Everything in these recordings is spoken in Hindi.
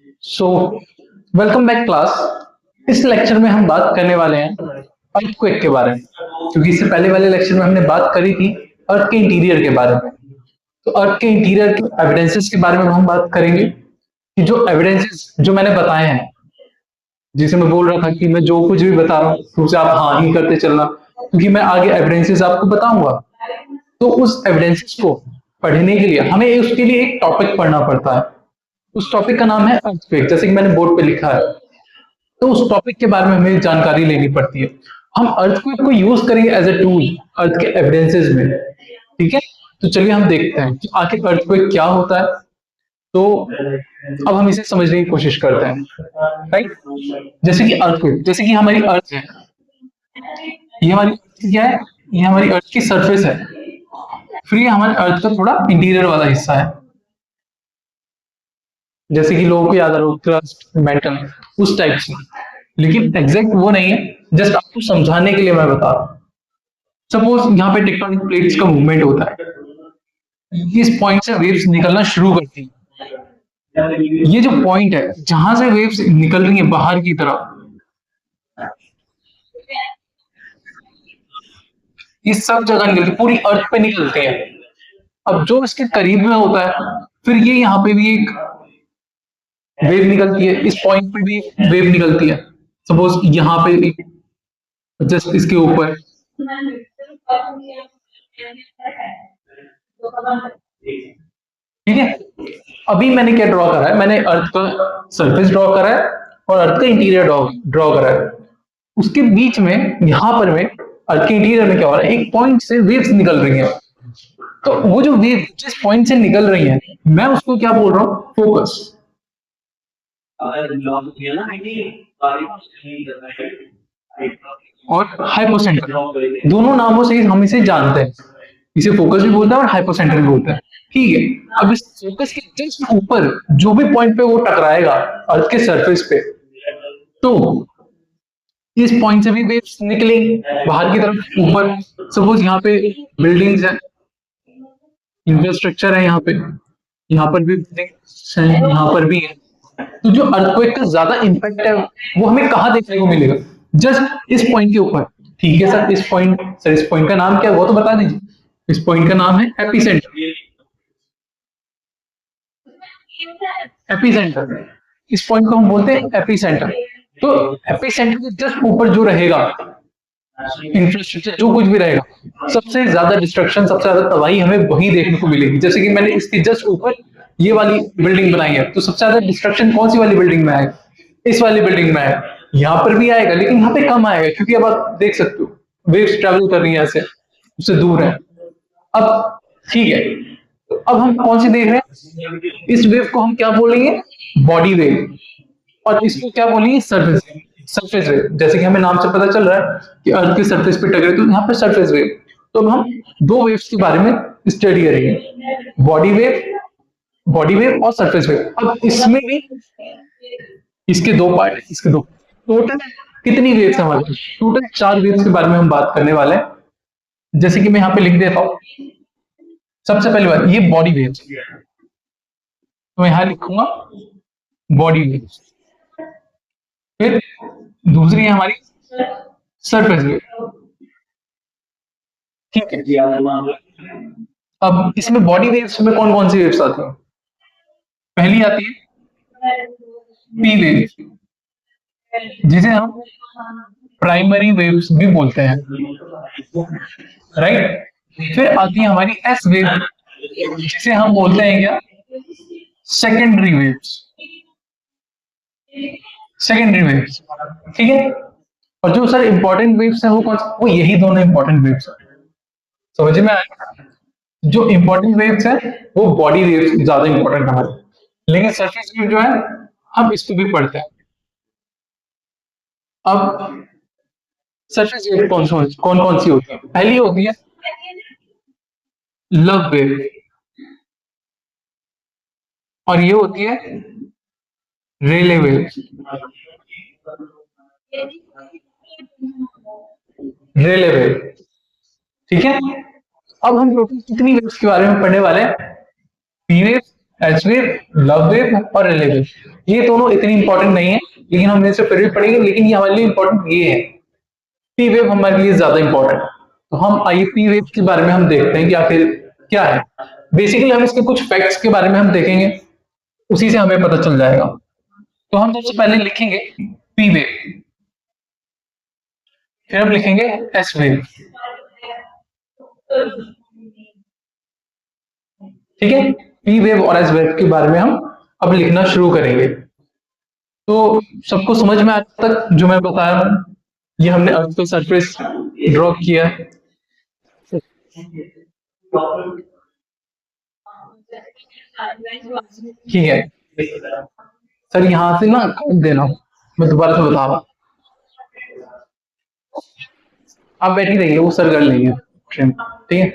So welcome back class. इस लेक्चर में हम बात करने वाले हैं अर्थक्वेक के बारे में, क्योंकि इससे पहले वाले लेक्चर में हमने बात करी थी अर्थ के इंटीरियर के बारे में। तो अर्थ के इंटीरियर के एविडेंसेस के बारे में हम बात करेंगे कि जो एविडेंसेस जो मैंने बताए हैं, जिसे मैं बोल रहा था कि मैं जो कुछ भी बता रहा हूँ तो उसे आप हाँ ही करते चलना, क्योंकि मैं आगे एविडेंसेस आपको बताऊंगा। तो उस एविडेंसेस को पढ़ने के लिए हमें उसके लिए एक टॉपिक पढ़ना पड़ता है। उस टॉपिक का नाम है अर्थक्वेक, जैसे कि मैंने बोर्ड पे लिखा है। तो उस टॉपिक के बारे में हमें जानकारी लेनी पड़ती है। हम अर्थक्वेक को यूज करेंगे एज ए टूल अर्थ के एविडेंसेस में। ठीक है, तो चलिए हम देखते हैं कि आखिर अर्थक्वेक क्या होता है। तो अब हम इसे समझने की कोशिश करते हैं। राइट, जैसे कि अर्थक्वेक, जैसे कि हमारी अर्थ है, ये हमारी अर्थ क्या है, ये हमारी अर्थ की सरफेस है। फिर ये हमारे अर्थ का थोड़ा इंटीरियर वाला हिस्सा है, जैसे कि लोगों को याद आ रहा हो क्रस्ट, मेटल, उस टाइप से। लेकिन एग्जैक्ट वो नहीं है, जस्ट आपको समझाने के लिए मैं बता रहा हूँ। सपोज यहाँ पे टेक्टोनिक प्लेट्स का मूवमेंट होता है, इस पॉइंट से वेव्स निकलना शुरू करती है। ये जो पॉइंट है जहां से वेव्स निकल रही है बाहर की तरफ, इस सब जगह निकलती, पूरी अर्थ पे निकलते हैं। अब जो इसके करीब में होता है, फिर ये यहाँ पे भी एक वेव निकलती है, इस पॉइंट पे भी वेव निकलती है। सपोज यहाँ पे जस्ट इसके ऊपर, ठीक है। अभी मैंने क्या ड्रॉ करा है, मैंने अर्थ का सरफेस ड्रॉ करा है और अर्थ का इंटीरियर ड्रॉ करा है। उसके बीच में यहाँ पर में अर्थ के इंटीरियर में क्या हो रहा है, एक पॉइंट से वेव्स निकल रही हैं। तो वो जो वेव जिस पॉइंट से निकल रही है, मैं उसको क्या बोल रहा हूँ, फोकस। और हाइपोसेंटर, दोनों नामों से हम इसे जानते हैं। इसे फोकस भी बोलते हैं और हाइपोसेंटर भी बोलते हैं। ठीक है, अब इस फोकस के जस्ट ऊपर जो भी पॉइंट पे वो टकराएगा अर्थ के सरफेस पे, तो इस पॉइंट से भी वेव्स निकलेंगी बाहर की तरफ ऊपर। सपोज यहाँ पे बिल्डिंग्स है, इंफ्रास्ट्रक्चर है, यहाँ पर भी buildings हैं, यहाँ पर भी है। तो जो अर्थक्वेक का ज्यादा इम्पैक्ट है वो हमें कहाँ देखने को मिलेगा, जस्ट इस पॉइंट के ऊपर। ठीक है सर, इस पॉइंट का नाम क्या है वो तो बता दीजिए। इस पॉइंट का नाम है एपिसेंटर। एपिसेंटर, इस पॉइंट को हम बोलते हैं एपिसेंटर। तो एपिसेंटर के जस्ट ऊपर जो रहेगा इंफ्रास्ट्रक्चर, जो कुछ भी रहेगा, सबसे ज्यादा डिस्ट्रक्शन, सबसे ज्यादा तबाही हमें वही देखने को मिलेगी। जैसे कि मैंने इसके जस्ट ऊपर ये वाली बिल्डिंग बनाई है, तो सबसे ज्यादा डिस्ट्रक्शन कौन सी वाली बिल्डिंग में आएगा, इस वाली बिल्डिंग में आएगा। यहाँ पर भी आएगा लेकिन यहाँ पे कम आएगा, क्योंकि अब आप देख सकते हो वेव्स ट्रेवल कर रही है ऐसे, उससे दूर है। अब ठीक है, तो अब हम कौन सी देख रहे हैं, इस वेव को हम क्या बोलेंगे, बॉडी वेव। और इसको क्या बोलेंगे, सरफेस सरफेस वेव। जैसे कि हमें नाम से पता चल रहा है कि अर्थ के सरफेस पे टकरे, तो यहाँ पे सरफेस वेव। तो अब हम दो वेव्स के बारे में स्टडी करेंगे, बॉडी वेव और सरफेस वेव। अब इसमें भी इसके दो पार्ट, इसके दो टोटल कितनी वेव्स है हमारे, टोटल 4 वेव्स के बारे में हम बात करने वाले हैं। जैसे कि मैं यहाँ पे लिख देता हूँ, सबसे पहली बात ये बॉडी वेव्स, तो मैं यहाँ लिखूंगा बॉडी वेव्स। फिर दूसरी है हमारी सरफेस वेव। ठीक है, अब इसमें बॉडी वेव्स में कौन कौन सी वेव्स आती है, पहली आती है पी वेव, जिसे हम प्राइमरी वेव्स भी बोलते हैं। राइट, फिर आती है हमारी एस वेव, जिसे हम बोलते हैं क्या, सेकेंडरी वेव्स। सेकेंडरी वेव्स, ठीक है। और जो सर इंपॉर्टेंट वेव्स है वो कौन सा, वो यही दोनों इंपॉर्टेंट वेव्स है। समझ में आया, जो इंपॉर्टेंट वेव्स है वो बॉडी वेव्स ज्यादा इंपॉर्टेंट है हमारे, लेकिन सरफेस वेव जो है हम इसको भी पढ़ते हैं। अब सरफेस वेव कौन कौन सी होती है, पहली होती है लव वेव, और ये होती है रेले वेव। रेले वेव, ठीक है। अब हम टोटल कितनी वेव्स के बारे में पढ़ने वाले हैं, P wave, H wave, love wave और रिले वेव, ये दोनों इतनी इंपॉर्टेंट नहीं है, लेकिन हम इसे फिर भी पढ़ेंगे। लेकिन ये हमारे लिए इंपॉर्टेंट ये है, पी वेव हमारे लिए ज्यादा इंपॉर्टेंट। तो हम आइए पी वेव के बारे में हम देखते हैं कि आखिर क्या है। बेसिकली हम इसके कुछ फैक्ट्स के बारे में हम देखेंगे, उसी से हमें पता चल जाएगा। तो हम सबसे पहले लिखेंगे पी वेव, फिर हम लिखेंगे एस वेव। ठीक है, पी वेव और एस वेव के बारे में हम अब लिखना शुरू करेंगे। तो सबको समझ में आज तक जो मैं बताया हूं, ये हमने अर्थ पे सरफेस ड्रॉ किया, ठीक है सर। यहां से ना काट देना, मैं दोबारा से बता रहा हूँ, आप बैठी रहिए, वो सर कर लेंगे ट्रिम, ठीक है।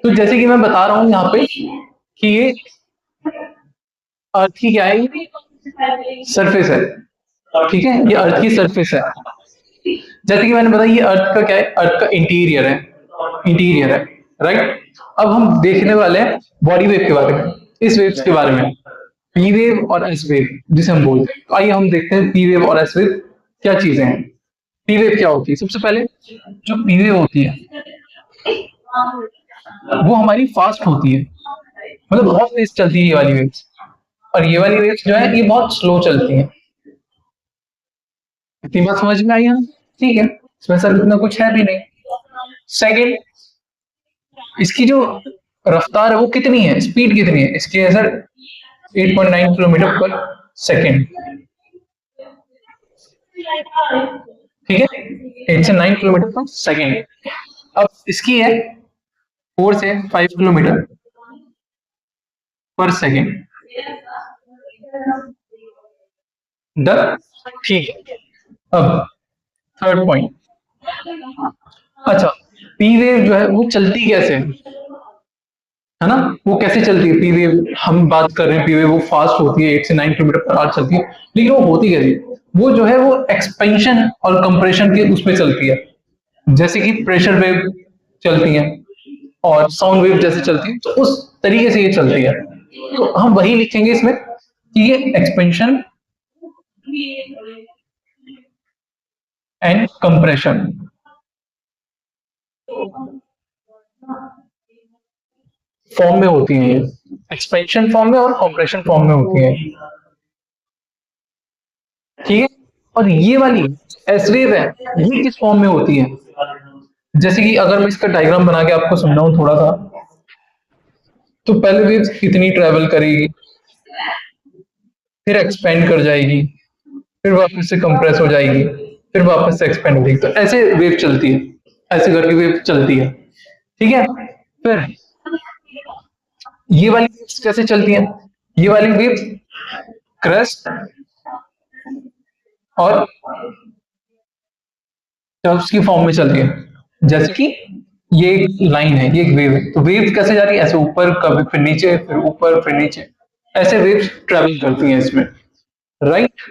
तो जैसे कि मैं बता रहा हूँ यहाँ पे कि ये अर्थ की क्या है, सरफेस है, ठीक है, ये अर्थ की सरफेस है। जैसे कि मैंने बताया, ये अर्थ का क्या है, अर्थ का इंटीरियर है, इंटीरियर है, राइट। अब हम देखने वाले हैं बॉडी वेव के बारे में, इस वेव्स के बारे में, पी वेव और एस वेव जिसे हम बोलते हैं। तो आइए हम देखते हैं पी वेव और एस वेव क्या चीजें हैं। पी वेव क्या होती है? सबसे पहले जो पी वेव होती है वो हमारी फास्ट होती है, मतलब बहुत तेज चलती है ये वाली वेव्स, और ये वाली वेव्स जो है ये बहुत स्लो चलती है। इतनी बात समझ में आई है? ठीक है, इसमें सर इतना कुछ है भी नहीं। सेकंड, इसकी जो रफ्तार है वो कितनी है, स्पीड कितनी है इसकी है सर, 8.9 किलोमीटर पर सेकेंड, ठीक है, 8 से 9 किलोमीटर पर सेकेंड। अब इसकी है 4 से 5 किलोमीटर पर सेकेंड। डन, ठीक है। अब थर्ड पॉइंट, अच्छा पी वेव जो है वो चलती कैसे है ना, वो कैसे चलती है पी वेव? हम बात कर रहे हैं पी वेव वो फास्ट होती है, 8 से 9 किलोमीटर पर आवर चलती है, लेकिन वो होती कैसे? वो जो है वो एक्सपेंशन और कंप्रेशन के उसमें चलती है, जैसे कि प्रेशर वेव चलती है और साउंड वेव जैसे चलती है, तो उस तरीके से ये चलती है। तो हम वही लिखेंगे इसमें कि ये एक्सपेंशन एंड कंप्रेशन फॉर्म में होती है, ये एक्सपेंशन फॉर्म में और कंप्रेशन फॉर्म में होती है, ठीक है। और ये वाली एस वेव है, ये किस फॉर्म में होती है? जैसे कि अगर मैं इसका डायग्राम बना के आपको समझाऊं थोड़ा सा, तो पहले वेव इतनी ट्रेवल करेगी, फिर एक्सपेंड कर जाएगी, फिर वापस से कंप्रेस हो जाएगी, फिर वापस से एक्सपेंड हो जाएगी। तो ऐसे वेव चलती है, ऐसे करके वेव चलती है, ठीक है। फिर ये वाली वेव्स कैसे चलती हैं? ये वाली वेव्स क्रस्ट और टर्ब्स की फॉर्म में चलती है। जैसे कि ये एक लाइन है, ये एक वेव है, तो वेव कैसे जा रही है? ऐसे ऊपर, कभी फिर नीचे, फिर ऊपर, फिर नीचे, ऐसे वेव्स ट्रेवल करती हैं इसमें, राइट।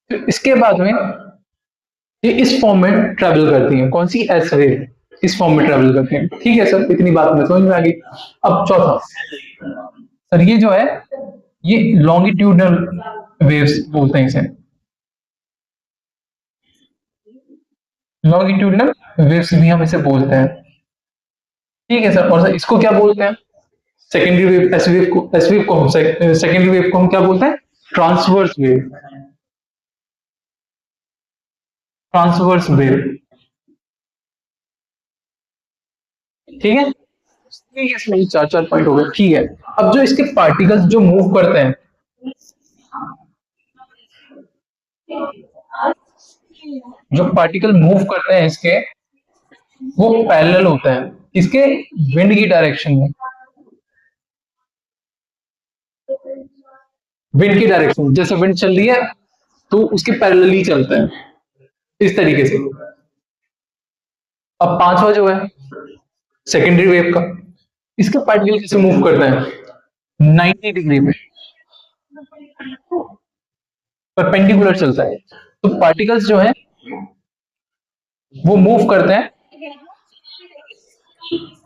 तो इसके बाद में ये इस फॉर्म में ट्रेवल करती हैं, कौन सी? एस वेव, इस फॉर्म में ट्रेवल करती हैं, ठीक है सर, इतनी बात में समझ में आ गई। अब चौथा सर, ये जो है ये लॉन्गिट्यूडनल वेव्स बोलते हैं इसे, लॉन्गिट्यूडनल वेव्स भी हम इसे बोलते हैं, ठीक है सर। और सर इसको क्या बोलते हैं? सेकेंडरी वेव, एस वेव को सेकेंडरी वेव को हम क्या बोलते हैं? ट्रांसवर्स वेव, ट्रांसवर्स वेव, ठीक है। ठीक है, इसमें 4 पॉइंट हो गए, ठीक है। अब जो इसके पार्टिकल्स जो मूव करते हैं, जो पार्टिकल मूव करते हैं इसके, वो पैरेलल होते हैं इसके विंड की डायरेक्शन में, विंड की डायरेक्शन, जैसे विंड चल रही है तो उसके पैरेलल ही चलते हैं, इस तरीके से। अब पांचवा जो है सेकेंडरी वेव का, इसका पार्टिकल कैसे मूव करता है? 90 डिग्री पे परपेंडिकुलर चलता है। तो पार्टिकल्स जो है वो मूव करते हैं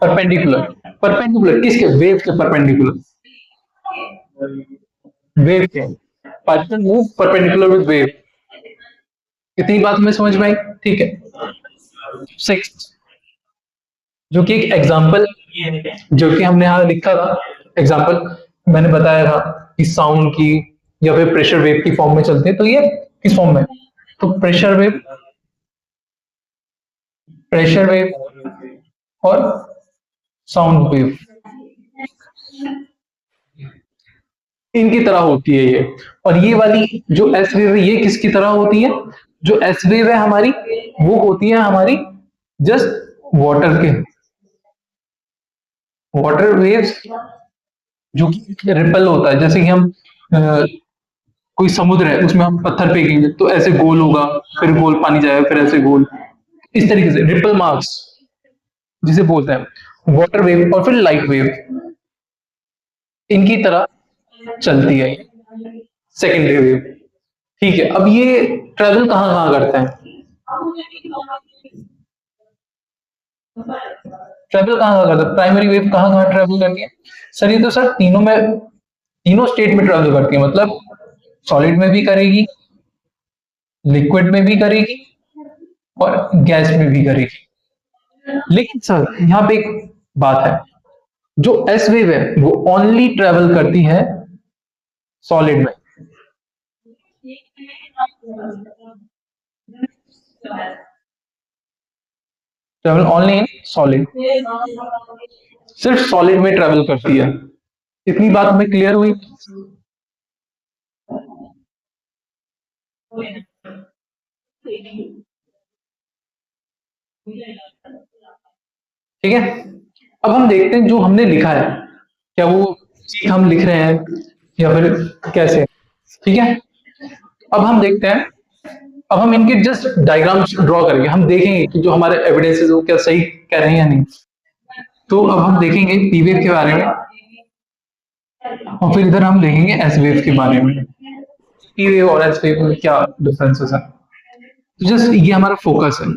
परपेंडिकुलर, परपेंडिकुलर किसके? वेव के परपेंडिकुलर, वेव के particle move perpendicular with wave. इतनी बात हमें समझ में आई, ठीक है। सिक्स, जो कि एक एग्जाम्पल, जो कि हमने यहाँ लिखा था एग्जाम्पल, मैंने बताया था कि साउंड की या फिर प्रेशर वेव की फॉर्म में चलते हैं, तो ये किस फॉर्म में, तो प्रेशर वेव और साउंड वेव इनकी तरह होती है ये। और ये वाली जो एस वेव है ये किसकी तरह होती है, जो एस वेव है हमारी वो होती है हमारी जस्ट वाटर वेव्स, जो कि रिपल होता है। जैसे कि हम कोई समुद्र है उसमें हम पत्थर फेंकेंगे तो ऐसे गोल होगा, फिर गोल पानी जाएगा, फिर ऐसे गोल, इस तरीके से रिपल मार्क्स जिसे बोलते हैं वाटर वेव। और फिर लाइट वेव इनकी तरह चलती है सेकेंडरी वेव, ठीक है। अब ये ट्रेवल कहाँ कहाँ करते हैं, ट्रेवल कहाँ कहाँ करता है, प्राइमरी वेव कहाँ कहाँ ट्रेवल करती है सर, ये तो सर तीनों स्टेट में ट्रेवल करती है, मतलब सॉलिड में भी करेगी, लिक्विड में भी करेगी और गैस में भी करेगी। लेकिन सर यहाँ पे एक बात है, जो एस वेव है वो ओनली ट्रेवल करती है सॉलिड में, ट्रेवल ओनली इन सॉलिड, सिर्फ सॉलिड में ट्रेवल करती है। इतनी बात हमें क्लियर हुई, ठीक है। अब हम देखते हैं जो हमने लिखा है, क्या वो चीज हम लिख रहे हैं या फिर कैसे, ठीक है। अब हम देखते हैं, अब हम इनके जस्ट डायग्राम्स ड्रॉ करेंगे, हम देखेंगे कि जो हमारे एविडेंसेस वो क्या सही कह रहे हैं या नहीं। तो अब हम देखेंगे पी वेव के बारे में और फिर इधर हम देखेंगे एस वेव के बारे में, पी वेव और एस वेव में क्या डिफरेंसेस है। तो जस्ट ये हमारा फोकस है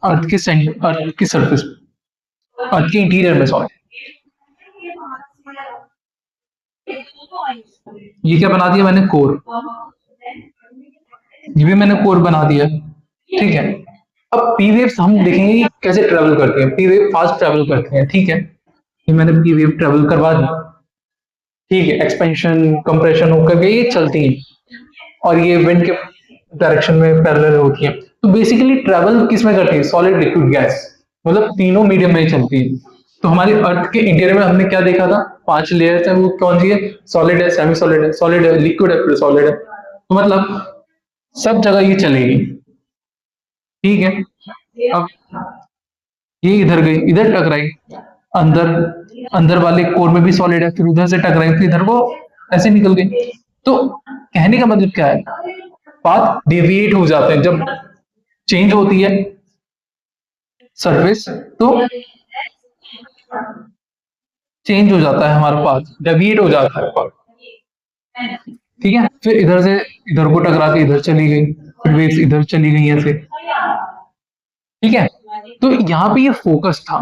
अर्थ के सेंटर, अर्थ की सरफेस, अर्थ के इंटीरियर में, सॉरी। ये क्या बना दिया मैंने, कोर, ये भी मैंने कोर बना दिया, ठीक है। अब पी वेव्स हम देखेंगे कि कैसे ट्रेवल करती हैं, पी वेव फास्ट ट्रेवल करती हैं, ठीक है। ये मैंने पी वेव ट्रेवल करवा दी, ठीक है, एक्सपेंशन कंप्रेशन होकर के ये चलती हैं और ये विंड के डायरेक्शन में पैरेलल होती हैं। तो बेसिकली ट्रेवल किस में करती है, सॉलिड लिक्विड गैस, मतलब तीनों मीडियम में ही चलती है। तो हमारी अर्थ के इंटीरियर में हमने क्या देखा था, 5 लेयर्स है, वो कौन सी है, सॉलिड है, सेमी सॉलिड है, लिक्विड है, फिर सॉलिड है। तो मतलब सब जगह ये चलेगी, ठीक है। अब ये इधर गई, इधर टकराई, अंदर अंदर वाले कोर में भी सॉलिड है, फिर उधर से टकराई, फिर इधर वो ऐसे निकल गई। तो कहने का मतलब क्या है, पाथ डेविएट हो जाते हैं जब चेंज होती है सरफेस, तो चेंज हो जाता है हमारा पाथ, डेविएट हो जाता है पाथ, ठीक है। फिर इधर से इधर को टकरा के इधर चली गई, फिर वेव्स इधर चली गई ऐसे, ठीक है। तो यहाँ पे ये फोकस था,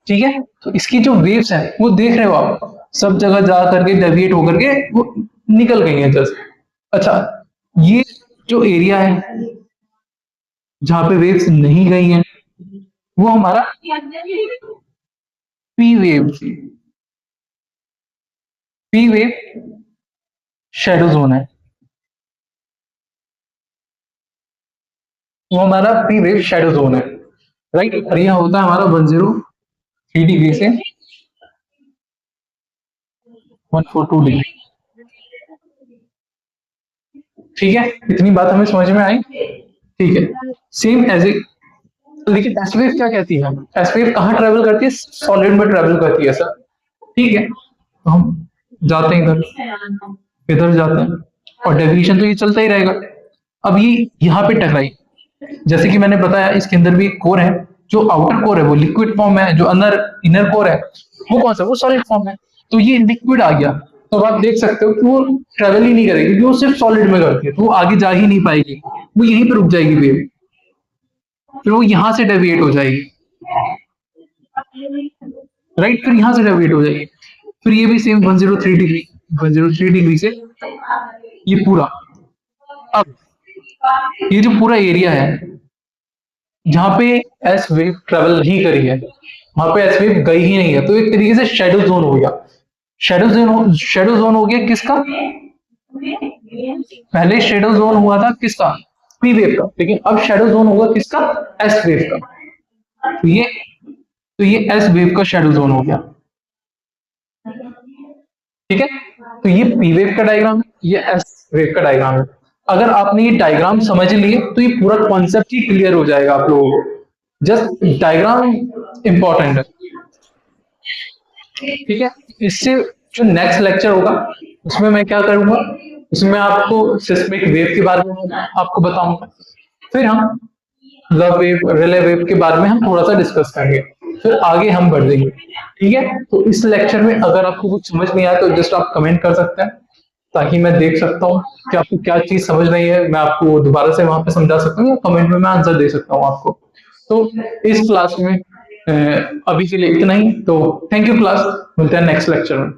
ठीक है। तो इसकी जो वेव्स है वो देख रहे हो आप, सब जगह जा करके डेविएट होकर के वो निकल गई है जस्ट। अच्छा, ये जो एरिया है जहां पे वेव्स नहीं गई हैं वो हमारा P wave, P wave shadow zone है, वो हमारा पी वेव शेडो जोन है, राइट। और यह होता है हमारा 103 डिग्री से 142 डिग्री, ठीक है। इतनी बात हमें समझ में आई, ठीक है। सेम एज ए, लेकिन एस वेव क्या कहती है, एस वेव कहाँ ट्रेवल करती है, सॉलिड में ट्रेवल करती है सर, ठीक है। तो हम जाते हैं इधर, इधर जाते हैं और डेविएशन तो ये चलता ही रहेगा। अब ये यहाँ पे टकराई, जैसे कि मैंने बताया इसके अंदर भी एक कोर है, जो आउटर कोर है वो लिक्विड फॉर्म है, जो अंदर इनर कोर है वो कौन सा, वो सॉलिड फॉर्म है। तो ये लिक्विड आ गया, तो आप देख सकते हो कि वो ट्रेवल ही नहीं करेगी, क्योंकि वो सिर्फ सॉलिड में करती है, तो वो आगे जा ही नहीं पाएगी, वो यहीं पे रुक जाएगी वेव, फिर वो यहां से डेविएट हो जाएगी, राइट, फिर यहां से डेविएट हो जाएगी। फिर ये भी सेम 103 डिग्री से ये पूरा। अब ये जो पूरा एरिया है जहां पे एस वेव ट्रेवल नहीं करी है, वहां पे एस वेव गई ही नहीं है, तो एक तरीके से शेडो जोन हो गया। शेडो जोन हो गया किसका? पहले शेडो जोन हुआ था किसका? पी वेव का, लेकिन अब शेडो जोन होगा किसका? एस वेव का। तो ये एस वेव का शेडो जोन हो गया। ठीक है, तो ये पी वेव का डायग्राम है, ये एस वेव का डायग्राम है। अगर आपने ये डायग्राम समझ लिए तो ये पूरा कॉन्सेप्ट ही क्लियर हो जाएगा आप लोगों को। जस्ट डायग्राम इंपॉर्टेंट है। ठीक है, इससे जो नेक्स्ट लेक्चर होगा उसमें मैं क्या करूंगा, उसमें आपको सिस्मिक वेव के बारे में आपको बताऊंगा, फिर हम लव वेव, रिले वेव के बारे में हम थोड़ा सा डिस्कस करेंगे, फिर आगे हम बढ़ देंगे। ठीक है, तो इस लेक्चर में अगर आपको कुछ समझ नहीं आया तो जस्ट आप कमेंट कर सकते हैं, ताकि मैं देख सकता हूँ कि आपको क्या चीज समझ नहीं है, मैं आपको दोबारा से वहां पे समझा सकता हूँ, या कमेंट में मैं आंसर दे सकता हूँ आपको। तो इस क्लास में अभी के लिए इतना ही। तो थैंक यू क्लास, मिलते हैं नेक्स्ट लेक्चर में।